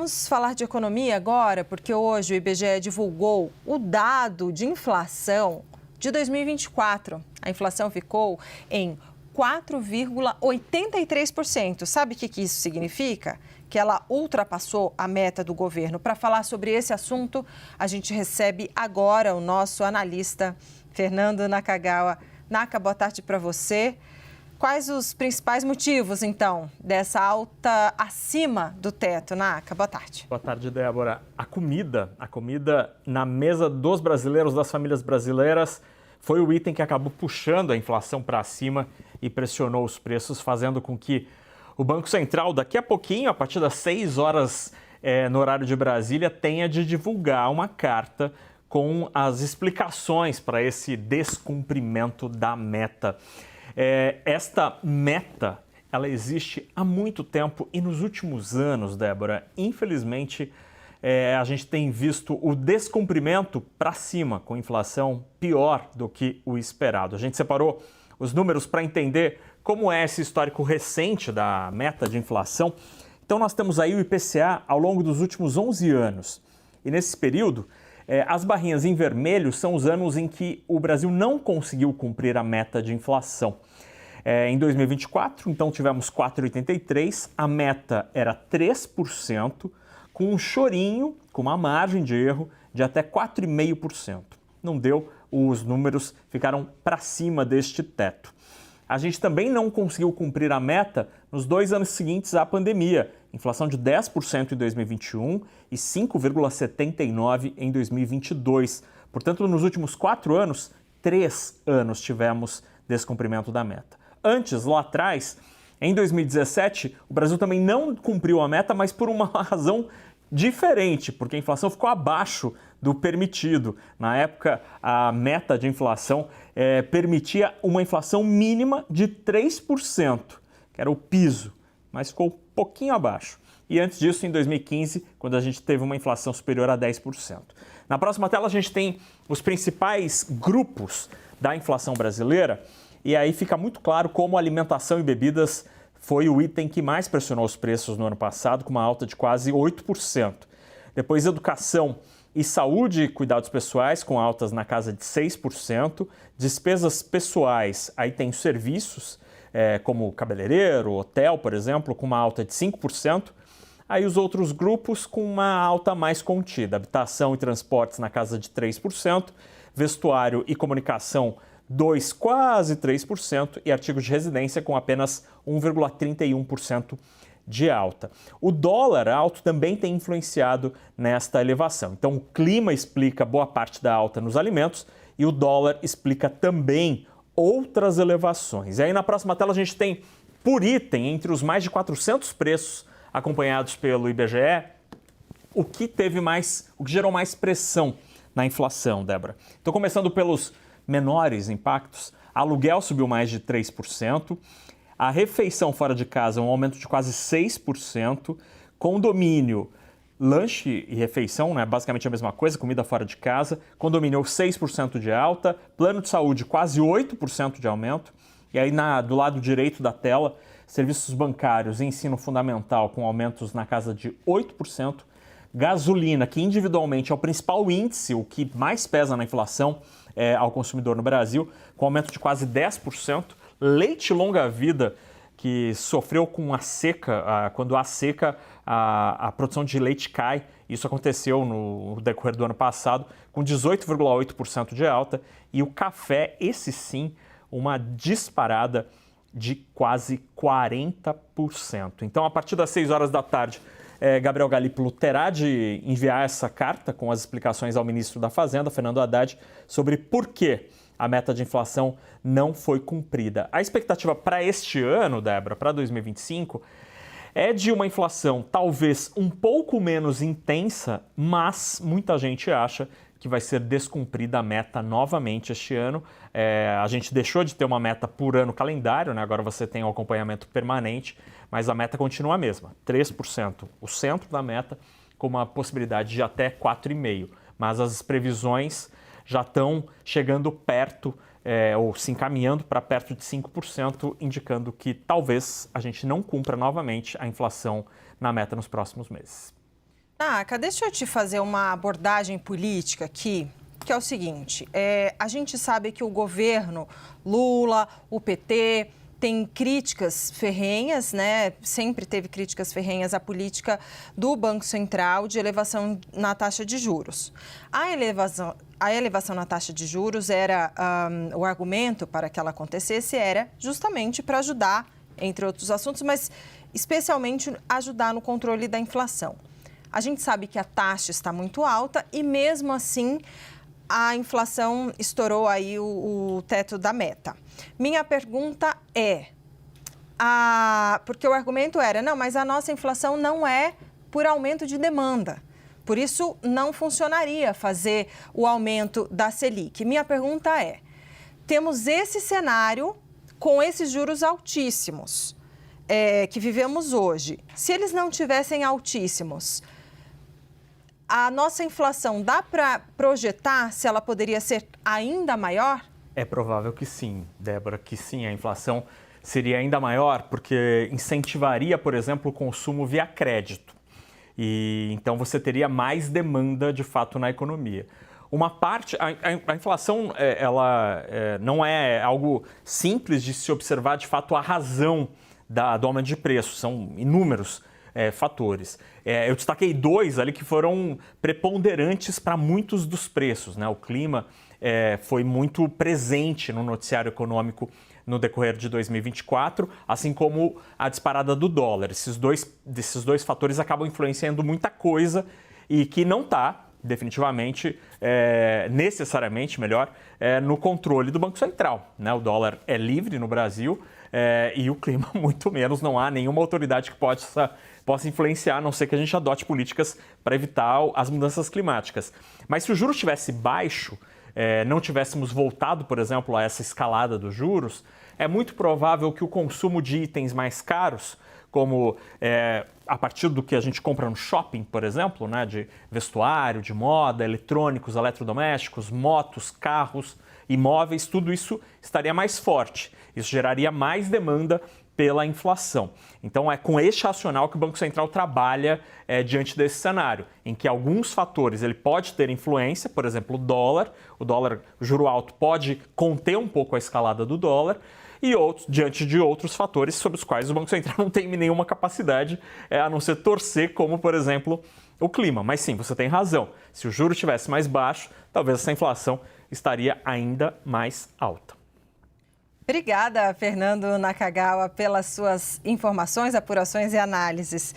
vamos falar de economia agora, porque hoje o IBGE divulgou o dado de inflação de 2024. A inflação ficou em 4,83%. Sabe o que isso significa? Que ela ultrapassou a meta do governo. Para falar sobre esse assunto, a gente recebe agora o nosso analista Fernando Nakagawa. Naka, boa tarde para você. Quais os principais motivos, então, dessa alta acima do teto? Naka, boa tarde. Boa tarde, Débora. A comida na mesa dos brasileiros, das famílias brasileiras, foi o item que acabou puxando a inflação para cima e pressionou os preços, fazendo com que o Banco Central, daqui a pouquinho, a partir das 6 horas no horário de Brasília, tenha de divulgar uma carta com as explicações para esse descumprimento da meta. Esta meta, ela existe há muito tempo e nos últimos anos, Débora, infelizmente, a gente tem visto o descumprimento para cima, com inflação pior do que o esperado. A gente separou os números para entender como é esse histórico recente da meta de inflação. Então nós temos aí o IPCA ao longo dos últimos 11 anos. E nesse período, as barrinhas em vermelho são os anos em que o Brasil não conseguiu cumprir a meta de inflação. Em 2024, então, tivemos 4,83%, a meta era 3%, com um chorinho, com uma margem de erro de até 4,5%. Não deu, os números ficaram para cima deste teto. A gente também não conseguiu cumprir a meta nos 2 anos seguintes à pandemia. Inflação de 10% em 2021 e 5,79% em 2022. Portanto, nos últimos 4 anos, 3 anos tivemos descumprimento da meta. Antes, lá atrás, em 2017, o Brasil também não cumpriu a meta, mas por uma razão diferente, porque a inflação ficou abaixo do permitido. Na época, a meta de inflação permitia uma inflação mínima de 3%, que era o piso, mas ficou um pouquinho abaixo. E antes disso, em 2015, quando a gente teve uma inflação superior a 10%. Na próxima tela, a gente tem os principais grupos da inflação brasileira, e aí fica muito claro como alimentação e bebidas foi o item que mais pressionou os preços no ano passado, com uma alta de quase 8%. Depois, educação e saúde e cuidados pessoais, com altas na casa de 6%. Despesas pessoais, aí tem serviços, como cabeleireiro, hotel, por exemplo, com uma alta de 5%. Aí os outros grupos com uma alta mais contida. Habitação e transportes na casa de 3%. Vestuário e comunicação, quase 3%, e artigos de residência com apenas 1,31% de alta. O dólar alto também tem influenciado nesta elevação. Então, o clima explica boa parte da alta nos alimentos e o dólar explica também outras elevações. E aí, na próxima tela, a gente tem, por item, entre os mais de 400 preços acompanhados pelo IBGE, o que gerou mais pressão na inflação, Débora. Então, começando pelos menores impactos, aluguel subiu mais de 3%, a refeição fora de casa um aumento de quase 6%, condomínio, lanche e refeição, basicamente a mesma coisa, comida fora de casa, condomínio 6% de alta, plano de saúde quase 8% de aumento, e aí do lado direito da tela, serviços bancários e ensino fundamental com aumentos na casa de 8%, gasolina, que individualmente é o principal índice, o que mais pesa na inflação ao consumidor no Brasil, com aumento de quase 10%. Leite longa-vida, que sofreu com a seca, quando há seca, a produção de leite cai. Isso aconteceu no decorrer do ano passado, com 18,8% de alta. E o café, esse sim, uma disparada de quase 40%. Então, a partir das 6 horas da tarde, Gabriel Galípolo terá de enviar essa carta com as explicações ao ministro da Fazenda, Fernando Haddad, sobre por que a meta de inflação não foi cumprida. A expectativa para este ano, Débora, para 2025, é de uma inflação talvez um pouco menos intensa, mas muita gente acha que vai ser descumprida a meta novamente este ano. A gente deixou de ter uma meta por ano calendário, agora você tem um acompanhamento permanente, mas a meta continua a mesma, 3%, o centro da meta, com uma possibilidade de até 4,5%. Mas as previsões já estão chegando perto, ou se encaminhando para perto de 5%, indicando que talvez a gente não cumpra novamente a inflação na meta nos próximos meses. Naka, deixa eu te fazer uma abordagem política aqui, que é o seguinte, a gente sabe que o governo Lula, o PT, tem críticas ferrenhas, né? Sempre teve críticas ferrenhas à política do Banco Central de elevação na taxa de juros. A elevação na taxa de juros era, o argumento para que ela acontecesse era justamente para ajudar, entre outros assuntos, mas especialmente ajudar no controle da inflação. A gente sabe que a taxa está muito alta e, mesmo assim, a inflação estourou aí o teto da meta. Minha pergunta é, porque o argumento era, não, mas a nossa inflação não é por aumento de demanda. Por isso, não funcionaria fazer o aumento da Selic. Minha pergunta é, temos esse cenário com esses juros altíssimos que vivemos hoje. Se eles não tivessem altíssimos, a nossa inflação dá para projetar se ela poderia ser ainda maior? É provável que sim, Débora, que sim, a inflação seria ainda maior porque incentivaria, por exemplo, o consumo via crédito. E então você teria mais demanda, de fato, na economia. Uma parte, a inflação, ela não é algo simples de se observar, de fato, a razão do aumento de preço, são inúmeros fatores. Eu destaquei dois ali que foram preponderantes para muitos dos preços, né? O clima foi muito presente no noticiário econômico no decorrer de 2024, assim como a disparada do dólar. Esses dois fatores acabam influenciando muita coisa e que não está, definitivamente, necessariamente, no controle do Banco Central, né? O dólar é livre no Brasil e o clima muito menos, não há nenhuma autoridade que possa influenciar, a não ser que a gente adote políticas para evitar as mudanças climáticas. Mas se o juro estivesse baixo, não tivéssemos voltado, por exemplo, a essa escalada dos juros, é muito provável que o consumo de itens mais caros, como a partir do que a gente compra no shopping, por exemplo, né, de vestuário, de moda, eletrônicos, eletrodomésticos, motos, carros, imóveis, tudo isso estaria mais forte. Isso geraria mais demanda pela inflação. Então, é com este racional que o Banco Central trabalha diante desse cenário, em que alguns fatores ele pode ter influência, por exemplo, o dólar, o juro alto pode conter um pouco a escalada do dólar, e diante de outros fatores sobre os quais o Banco Central não tem nenhuma capacidade, a não ser torcer, como, por exemplo, o clima. Mas sim, você tem razão. Se o juro estivesse mais baixo, talvez essa inflação estaria ainda mais alta. Obrigada, Fernando Nakagawa, pelas suas informações, apurações e análises.